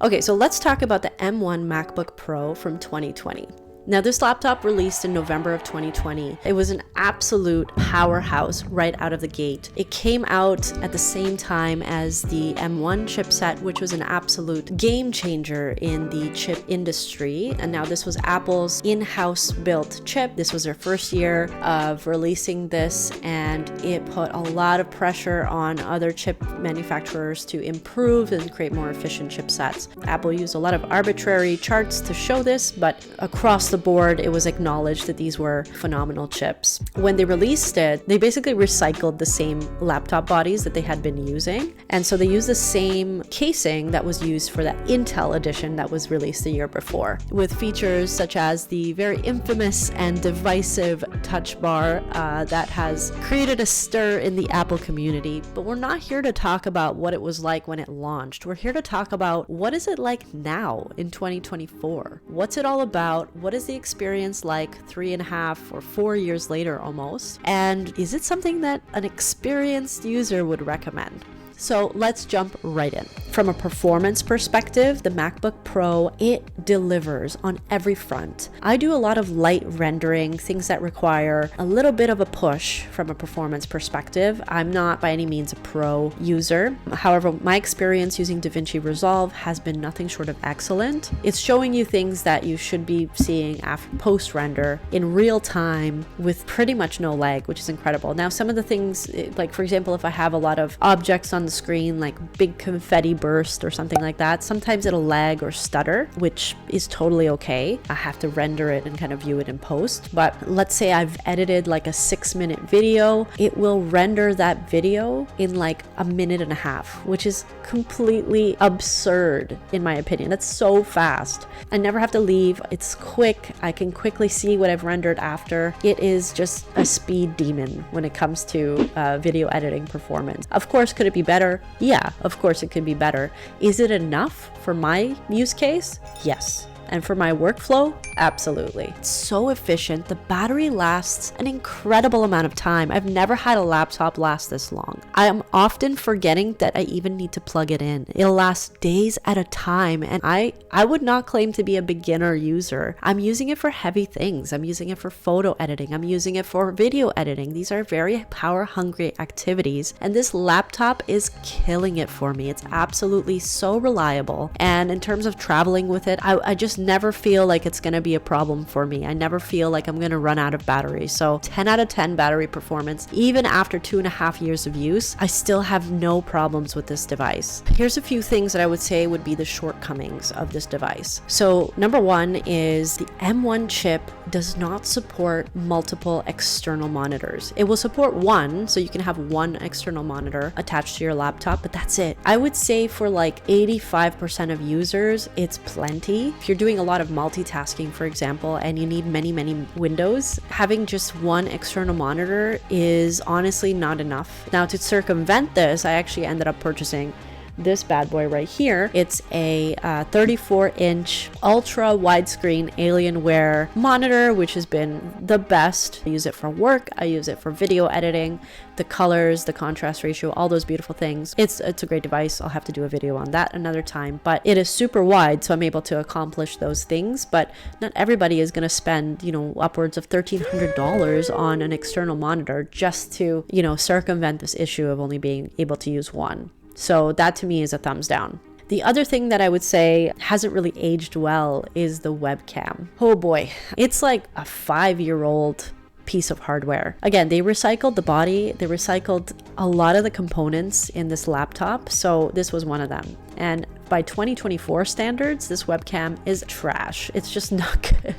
Okay, so let's talk about the M1 MacBook Pro from 2020. Now, this laptop released in November of 2020. It was an absolute powerhouse right out of the gate. It came out at the same time as the M1 chipset, which was an absolute game changer in the chip industry. And now this was Apple's in-house built chip. This was their first year of releasing this, and it put a lot of pressure on other chip manufacturers to improve and create more efficient chipsets. Apple used a lot of arbitrary charts to show this, but across the board, it was acknowledged that these were phenomenal chips. When they released it, they basically recycled the same laptop bodies that they had been using. And so they used the same casing that was used for the Intel edition that was released the year before, with features such as the very infamous and divisive touch bar that has created a stir in the Apple community. But we're not here to talk about what it was like when it launched. We're here to talk about what is it like now in 2024? What's it all about? What is the experience like 3.5 or 4 years later almost? And is it something that an experienced user would recommend? So let's jump right in. From a performance perspective, the MacBook Pro, it delivers on every front. I do a lot of light rendering, things that require a little bit of a push from a performance perspective. I'm not by any means a pro user. However, my experience using DaVinci Resolve has been nothing short of excellent. It's showing you things that you should be seeing after post-render in real time with pretty much no lag, which is incredible. Now, some of the things, like for example, if I have a lot of objects on the screen, like big confetti burst or something like that, sometimes it'll lag or stutter, which is totally okay. I have to render it and kind of view it in post. But let's say I've edited like a 6-minute video, it will render that video in like a 1.5 minutes, which is completely absurd in my opinion. That's so fast. I never have to leave. It's quick. I can quickly see what I've rendered after. It is just a speed demon when it comes to video editing performance. Of course, could it be better? Yeah, of course it could be better. Is it enough for my use case? Yes. And for my workflow, absolutely. It's so efficient. The battery lasts an incredible amount of time. I've never had a laptop last this long. I am often forgetting that I even need to plug it in. It'll last days at a time. And I would not claim to be a beginner user. I'm using it for heavy things. I'm using it for photo editing. I'm using it for video editing. These are very power hungry activities. And this laptop is killing it for me. It's absolutely so reliable. And in terms of traveling with it, I just never feel like it's going to be a problem for me. I never feel like I'm going to run out of battery. So 10 out of 10 battery performance. Even after 2.5 years of use, I still have no problems with this device. Here's a few things that I would say would be the shortcomings of this device. So number one is the M1 chip does not support multiple external monitors. It will support one, so you can have one external monitor attached to your laptop, but that's it. I would say for like 85% of users, it's plenty. If you're doing a lot of multitasking, for example, and you need many windows, having just one external monitor is honestly not enough. Now, to circumvent this, I actually ended up purchasing this bad boy right here. It's a 34-inch ultra widescreen Alienware monitor, which has been the best. I use it for work. I use it for video editing, the colors, the contrast ratio, all those beautiful things. It's a great device. I'll have to do a video on that another time, but it is super wide, so I'm able to accomplish those things. But not everybody is going to spend, upwards of $1,300 on an external monitor just to, circumvent this issue of only being able to use one. So that to me is a thumbs down. The other thing that I would say hasn't really aged well is the webcam. Oh boy, it's like a 5-year-old piece of hardware. Again, they recycled the body, they recycled a lot of the components in this laptop, so this was one of them. And by 2024 standards, this webcam is trash. It's just not good.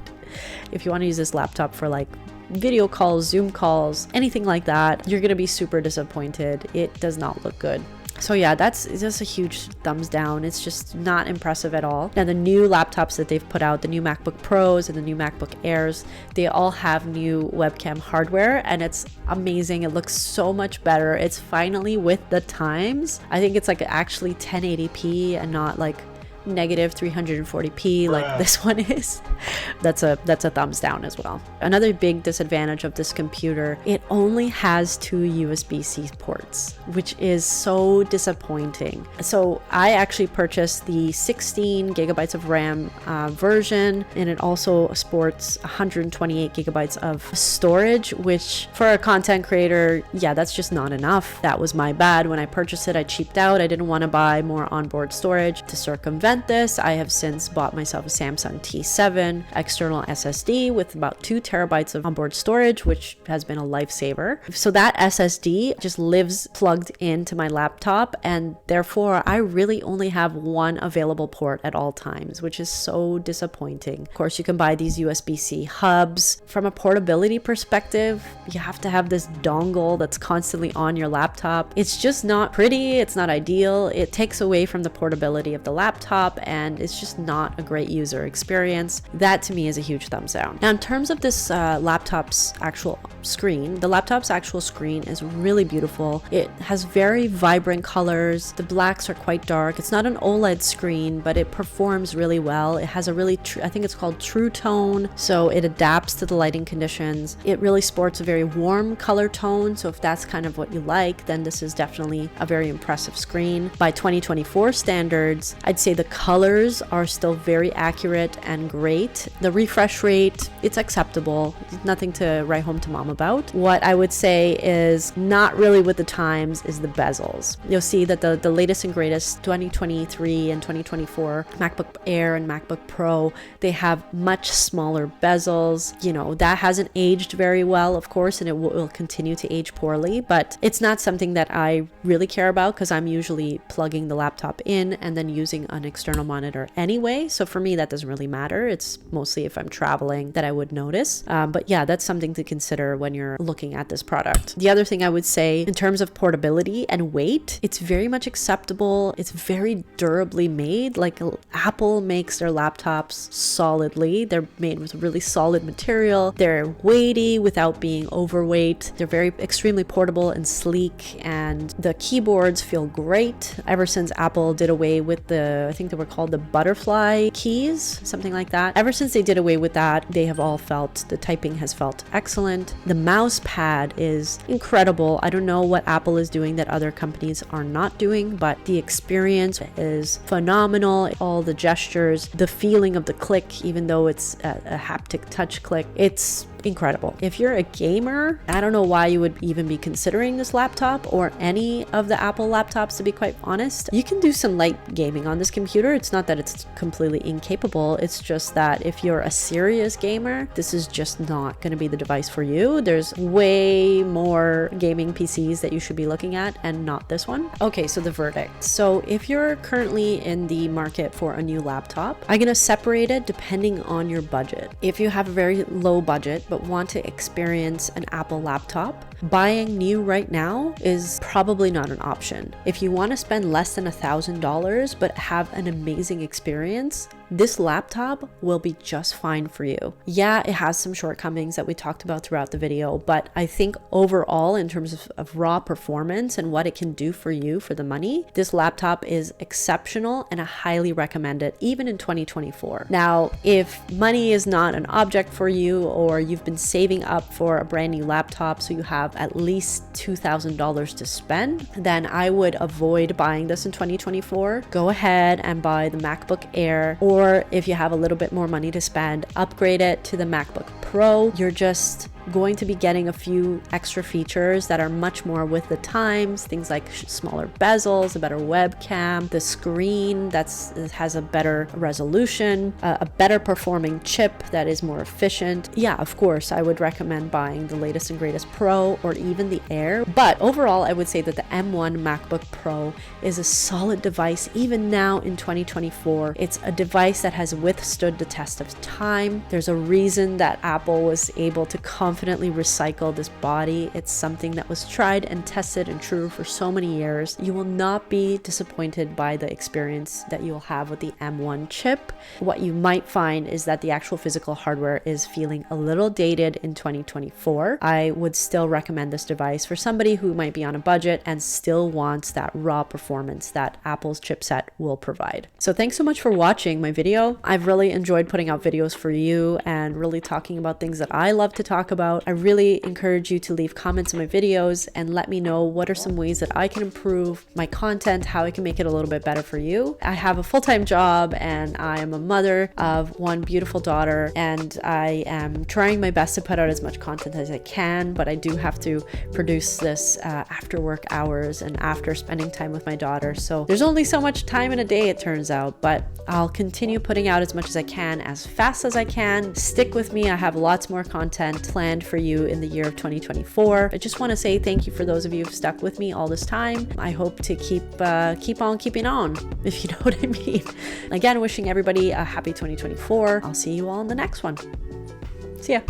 If you want to use this laptop for like video calls, Zoom calls, anything like that, you're going to be super disappointed. It does not look good. So yeah, that's just a huge thumbs down. It's just not impressive at all. Now the new laptops that they've put out, the new MacBook Pros and the new MacBook Airs, they all have new webcam hardware and it's amazing. It looks so much better. It's finally with the times. I think it's like actually 1080p and not like negative 340p like this one is, that's a thumbs down as well. Another big disadvantage of this computer, it only has 2 USB-C ports, which is so disappointing. So I actually purchased the 16 gigabytes of RAM version, and it also sports 128 gigabytes of storage, which for a content creator, yeah, that's just not enough. That was my bad. When I purchased it, I cheaped out. I didn't want to buy more onboard storage. To circumvent this, I have since bought myself a Samsung T7 external SSD with about 2 terabytes of onboard storage, which has been a lifesaver. So that SSD just lives plugged into my laptop, and therefore I really only have one available port at all times, which is so disappointing. Of course, you can buy these USB-C hubs. From a portability perspective, you have to have this dongle that's constantly on your laptop. It's just not pretty. It's not ideal. It takes away from the portability of the laptop, and it's just not a great user experience. That to me is a huge thumbs down. Now, in terms of this laptop's actual screen, the laptop's actual screen is really beautiful. It has very vibrant colors. The blacks are quite dark. It's not an OLED screen, but it performs really well. It has a really, I think it's called True Tone, so it adapts to the lighting conditions. It really sports a very warm color tone, so if that's kind of what you like, then this is definitely a very impressive screen. By 2024 standards, I'd say the colors are still very accurate and great. The refresh rate, it's acceptable. Nothing to write home to mom about. What I would say is not really with the times is the bezels. You'll see that the latest and greatest 2023 and 2024 MacBook Air and MacBook Pro, they have much smaller bezels. You know, that hasn't aged very well, of course, and it will continue to age poorly, but it's not something that I really care about because I'm usually plugging the laptop in and then using an external monitor anyway. So for me, that doesn't really matter. It's mostly if I'm traveling that I would notice. But yeah, that's something to consider when you're looking at this product. The other thing I would say in terms of portability and weight, it's very much acceptable. It's very durably made. Like Apple makes their laptops solidly. They're made with really solid material. They're weighty without being overweight. They're very extremely portable and sleek, and the keyboards feel great. Ever since Apple did away with I think they were called the butterfly keys, something like that. Ever since they did away with that, they have all felt, the typing has felt excellent. The mouse pad is incredible. I don't know what Apple is doing that other companies are not doing, but the experience is phenomenal. All the gestures, the feeling of the click, even though it's a haptic touch click, it's incredible. If you're a gamer, I don't know why you would even be considering this laptop or any of the Apple laptops, to be quite honest. You can do some light gaming on this computer. It's not that it's completely incapable. It's just that if you're a serious gamer, this is just not going to be the device for you. There's way more gaming PCs that you should be looking at and not this one. Okay, so the verdict. So if you're currently in the market for a new laptop, I'm going to separate it depending on your budget. If you have a very low budget but want to experience an Apple laptop, buying new right now is probably not an option. If you want to spend less than $1,000 but have an amazing experience, this laptop will be just fine for you. Yeah, it has some shortcomings that we talked about throughout the video, but I think overall, in terms of raw performance and what it can do for you for the money, this laptop is exceptional and I highly recommend it, even in 2024. Now, if money is not an object for you, or you've been saving up for a brand new laptop so you have at least $2,000 to spend, then I would avoid buying this in 2024. Go ahead and buy the MacBook Air, or if you have a little bit more money to spend, upgrade it to the MacBook Pro. You're just going to be getting a few extra features that are much more with the times, things like smaller bezels, a better webcam, the screen has a better resolution, a better performing chip that is more efficient. Yeah, of course, I would recommend buying the latest and greatest Pro or even the Air, but overall I would say that the M1 MacBook Pro is a solid device even now in 2024. It's a device that has withstood the test of time. There's a reason that Apple Apple was able to confidently recycle this body. It's something that was tried and tested and true for so many years. You will not be disappointed by the experience that you'll have with the M1 chip. What you might find is that the actual physical hardware is feeling a little dated in 2024. I would still recommend this device for somebody who might be on a budget and still wants that raw performance that Apple's chipset will provide. So thanks so much for watching my video. I've really enjoyed putting out videos for you and really talking about things that I love to talk about. I really encourage you to leave comments on my videos and let me know what are some ways that I can improve my content, how I can make it a little bit better for you. I have a full-time job and I am a mother of one beautiful daughter, and I am trying my best to put out as much content as I can, but I do have to produce this after work hours and after spending time with my daughter. So there's only so much time in a day, it turns out, but I'll continue putting out as much as I can, as fast as I can. Stick with me. I have lots more content planned for you in the year of 2024. I just want to say thank you for those of you who've stuck with me all this time. I hope to keep on keeping on, if you know what I mean. Again, wishing everybody a happy 2024. I'll see you all in the next one. See ya.